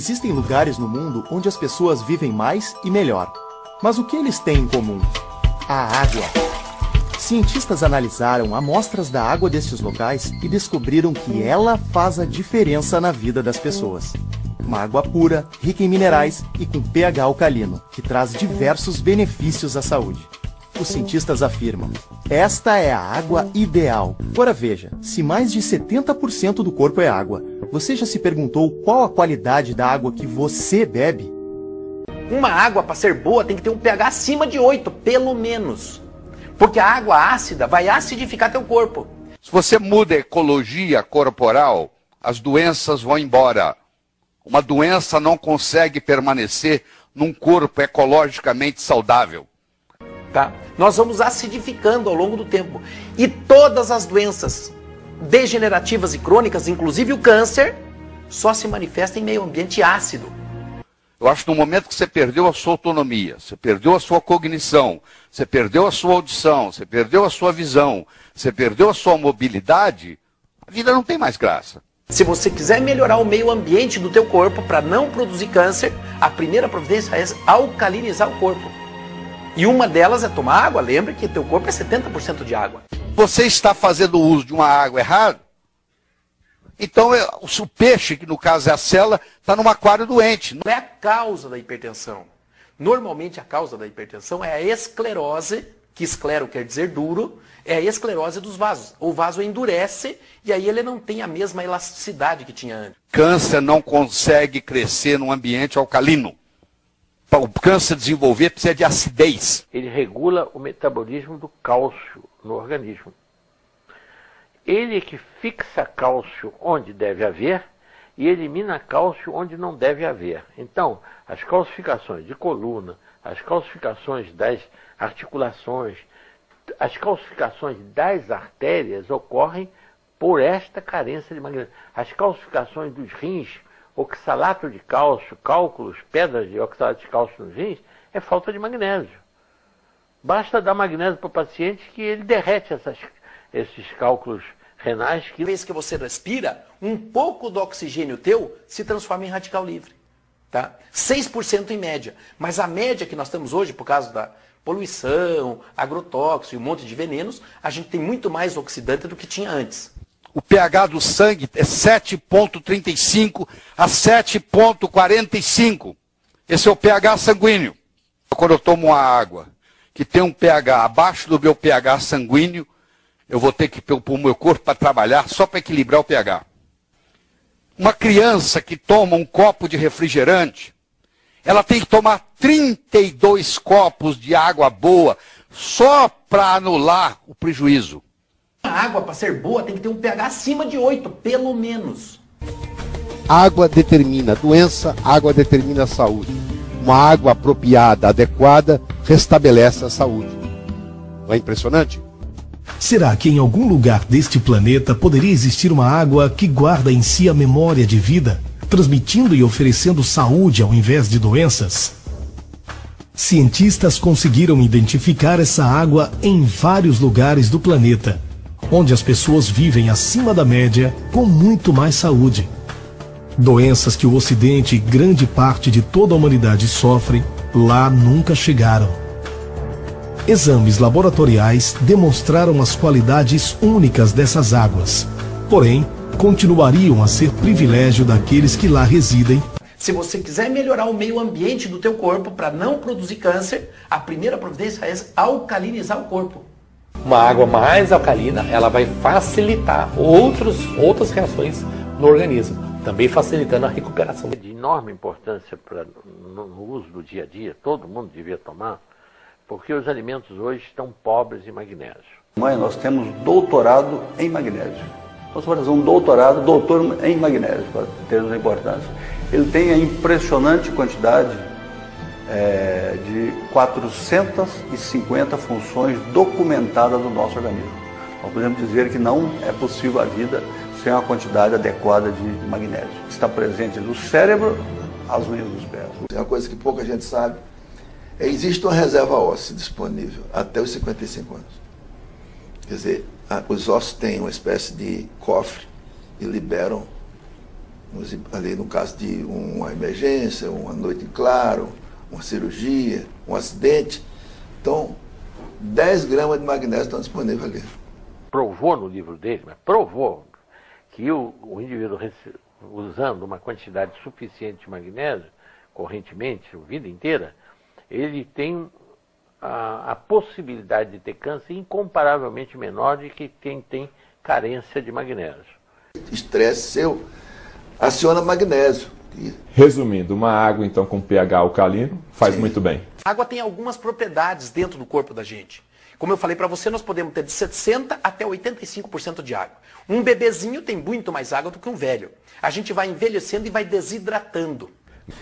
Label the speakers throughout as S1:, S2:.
S1: Existem lugares no mundo onde as pessoas vivem mais e melhor. Mas o que eles têm em comum? A água. Cientistas analisaram amostras da água destes locais e descobriram que ela faz a diferença na vida das pessoas. Uma água pura, rica em minerais e com pH alcalino, que traz diversos benefícios à saúde. Os cientistas afirmam: esta é a água ideal. Agora veja, se mais de 70% do corpo é água, você já se perguntou qual a qualidade da água que você bebe?
S2: Uma água, para ser boa, tem que ter um pH acima de 8, pelo menos. Porque a água ácida vai acidificar teu corpo.
S3: Se você muda a ecologia corporal, as doenças vão embora. Uma doença não consegue permanecer num corpo ecologicamente saudável.
S2: Tá? Nós vamos acidificando ao longo do tempo. E todas as doenças degenerativas e crônicas, inclusive o câncer, só se manifesta em meio ambiente ácido.
S3: Eu acho que no momento que você perdeu a sua autonomia, você perdeu a sua cognição, você perdeu a sua audição, você perdeu a sua visão, você perdeu a sua mobilidade, a vida não tem mais graça.
S2: Se você quiser melhorar o meio ambiente do teu corpo para não produzir câncer, a primeira providência é alcalinizar o corpo. E uma delas é tomar água. Lembre que teu corpo é 70% de água.
S3: Você está fazendo uso de uma água errada? Então o peixe, que no caso é a cela, está num aquário doente.
S2: Não é a causa da hipertensão. Normalmente a causa da hipertensão é a esclerose, que esclero quer dizer duro, é a esclerose dos vasos. O vaso endurece e aí ele não tem a mesma elasticidade que tinha antes.
S3: Câncer não consegue crescer num ambiente alcalino. Para o câncer desenvolver precisa de acidez.
S4: Ele regula o metabolismo do cálcio no organismo. Ele é que fixa cálcio onde deve haver e elimina cálcio onde não deve haver. Então, as calcificações de coluna, as calcificações das articulações, as calcificações das artérias ocorrem por esta carência de magnésio. As calcificações dos rins, oxalato de cálcio, cálculos, pedras de oxalato de cálcio nos rins, é falta de magnésio. Basta dar magnésio para o paciente que ele derrete esses cálculos renais.
S2: Cada vez que você respira, um pouco do oxigênio teu se transforma em radical livre. Tá? 6% em média. Mas a média que nós temos hoje, por causa da poluição, agrotóxico e um monte de venenos, a gente tem muito mais oxidante do que tinha antes.
S3: O pH do sangue é 7,35 a 7,45. Esse é o pH sanguíneo. Quando eu tomo uma água que tem um pH abaixo do meu pH sanguíneo, eu vou ter que pôr o meu corpo para trabalhar só para equilibrar o pH. Uma criança que toma um copo de refrigerante, ela tem que tomar 32 copos de água boa só para anular o prejuízo.
S2: A água, para ser boa, tem que ter um pH acima de 8, pelo menos.
S5: Água determina doença, água determina saúde. Uma água apropriada, adequada, restabelece a saúde. Não é impressionante?
S6: Será que em algum lugar deste planeta poderia existir uma água que guarda em si a memória de vida, transmitindo e oferecendo saúde ao invés de doenças? Cientistas conseguiram identificar essa água em vários lugares do planeta, onde as pessoas vivem acima da média com muito mais saúde. Doenças que o Ocidente e grande parte de toda a humanidade sofrem, lá nunca chegaram. Exames laboratoriais demonstraram as qualidades únicas dessas águas, porém, continuariam a ser privilégio daqueles que lá residem.
S2: Se você quiser melhorar o meio ambiente do teu corpo para não produzir câncer, a primeira providência é alcalinizar o corpo.
S7: Uma água mais alcalina, ela vai facilitar outras reações no organismo, também facilitando a recuperação.
S4: É de enorme importância no uso do dia a dia, todo mundo devia tomar, porque os alimentos hoje estão pobres em magnésio.
S8: Mãe, nós temos doutorado em magnésio. Nós vamos fazer um doutor em magnésio, para termos a importância. Ele tem a impressionante quantidade de 450 funções documentadas no nosso organismo. Nós podemos dizer que não é possível a vida sem uma quantidade adequada de magnésio. Está presente no cérebro, as unhas dos pés.
S9: É uma coisa que pouca gente sabe. Existe uma reserva óssea disponível até os 55 anos. Quer dizer, os ossos têm uma espécie de cofre e liberam Ali no caso de uma emergência, uma noite em claro, uma cirurgia, um acidente. Então, 10 gramas de magnésio estão disponíveis ali.
S4: Provou no livro dele, mas provou que o indivíduo usando uma quantidade suficiente de magnésio, correntemente, a vida inteira, ele tem a possibilidade de ter câncer incomparavelmente menor de que quem tem carência de magnésio.
S9: Estresse seu aciona magnésio.
S10: Resumindo, uma água então com pH alcalino faz muito bem.
S2: A água tem algumas propriedades dentro do corpo da gente. Como eu falei para você, nós podemos ter de 60% até 85% de água. Um bebezinho tem muito mais água do que um velho. A gente vai envelhecendo e vai desidratando.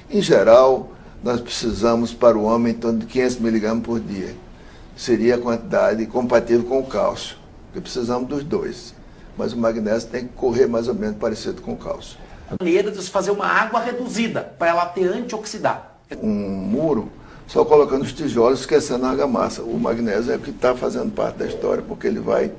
S9: Em geral, nós precisamos para o homem em torno de 500 miligramas por dia. Seria a quantidade compatível com o cálcio, porque precisamos dos dois. Mas o magnésio tem que correr mais ou menos parecido com o cálcio.
S2: A maneira de fazer uma água reduzida, para ela ter antioxidante.
S9: Um muro, só colocando os tijolos, esquecendo a argamassa. O magnésio é o que está fazendo parte da história, porque ele vai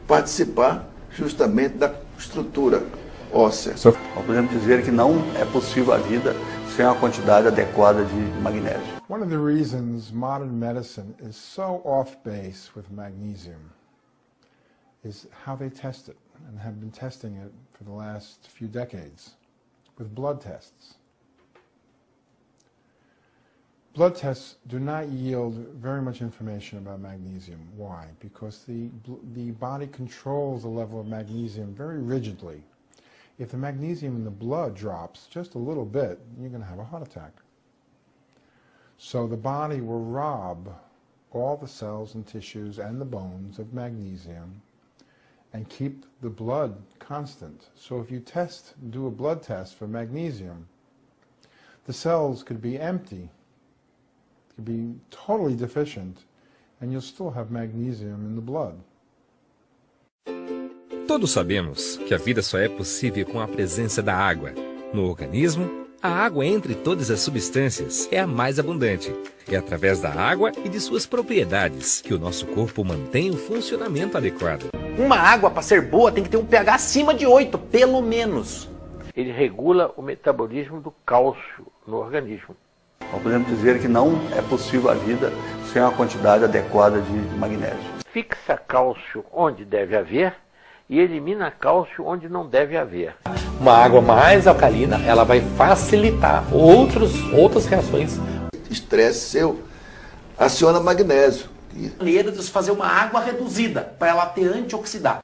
S9: participar justamente da estrutura óssea.
S8: Nós podemos dizer que não é possível a vida sem uma quantidade adequada de magnésio.
S11: One of the reasons modern medicine is so off base with magnesium is how they test it, and have been testing it for the last few decades with blood tests. Blood tests do not yield very much information about magnesium. Why? Because the body controls the level of magnesium very rigidly. If the magnesium in the blood drops just a little bit, you're going to have a heart attack. So the body will rob all the cells and tissues and the bones of magnesium and keep the blood constant. So if you do a blood test for magnesium, the cells could be empty, could be totally deficient, and you'll still have magnesium in the blood.
S12: Todos sabemos que a vida só é possível com a presença da água. No organismo, a água entre todas as substâncias é a mais abundante. É através da água e de suas propriedades que o nosso corpo mantém o funcionamento adequado.
S2: Uma água, para ser boa, tem que ter um pH acima de 8, pelo menos.
S4: Ele regula o metabolismo do cálcio no organismo.
S8: Nós podemos dizer que não é possível a vida sem uma quantidade adequada de magnésio.
S4: Fixa cálcio onde deve haver e elimina cálcio onde não deve haver.
S7: Uma água mais alcalina, ela vai facilitar outras reações.
S9: Estresse seu aciona magnésio.
S2: A maneira de fazer uma água reduzida, para ela ter antioxidante.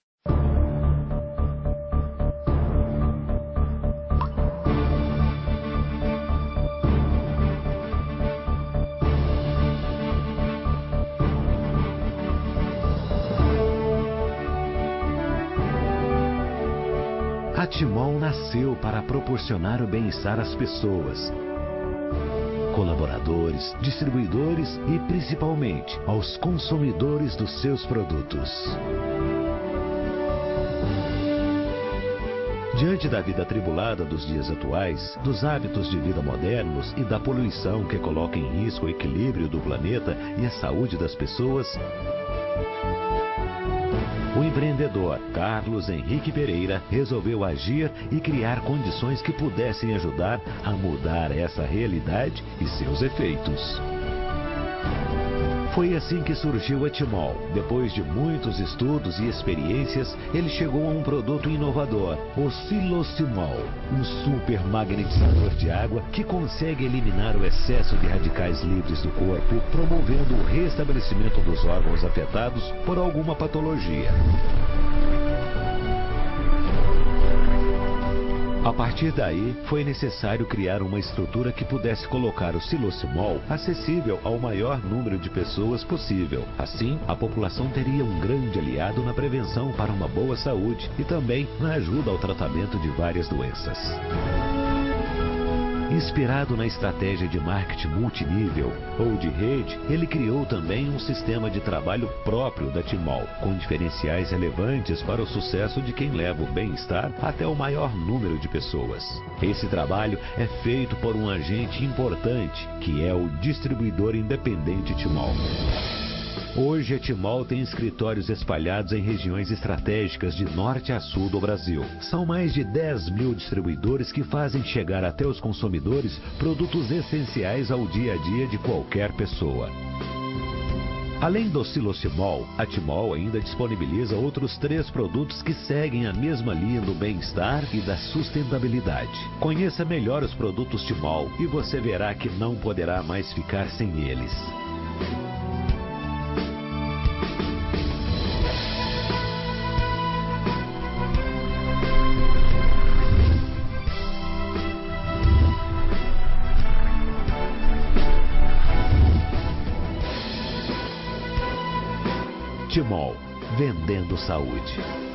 S13: A Timol nasceu para proporcionar o bem-estar às pessoas, colaboradores, distribuidores e, principalmente, aos consumidores dos seus produtos. Diante da vida atribulada dos dias atuais, dos hábitos de vida modernos e da poluição que coloca em risco o equilíbrio do planeta e a saúde das pessoas, o empreendedor Carlos Henrique Pereira resolveu agir e criar condições que pudessem ajudar a mudar essa realidade e seus efeitos. Foi assim que surgiu a Timol. Depois de muitos estudos e experiências, ele chegou a um produto inovador, o Silosimol, um super magnetizador de água que consegue eliminar o excesso de radicais livres do corpo, promovendo o restabelecimento dos órgãos afetados por alguma patologia. A partir daí, foi necessário criar uma estrutura que pudesse colocar o Silosimol acessível ao maior número de pessoas possível. Assim, a população teria um grande aliado na prevenção para uma boa saúde e também na ajuda ao tratamento de várias doenças. Inspirado na estratégia de marketing multinível ou de rede, ele criou também um sistema de trabalho próprio da Timol, com diferenciais relevantes para o sucesso de quem leva o bem-estar até o maior número de pessoas. Esse trabalho é feito por um agente importante, que é o distribuidor independente Timol. Hoje a Timol tem escritórios espalhados em regiões estratégicas de norte a sul do Brasil. São mais de 10 mil distribuidores que fazem chegar até os consumidores produtos essenciais ao dia a dia de qualquer pessoa. Além do Silocimol, a Timol ainda disponibiliza outros 3 produtos que seguem a mesma linha do bem-estar e da sustentabilidade. Conheça melhor os produtos Timol e você verá que não poderá mais ficar sem eles. Timol, vendendo saúde.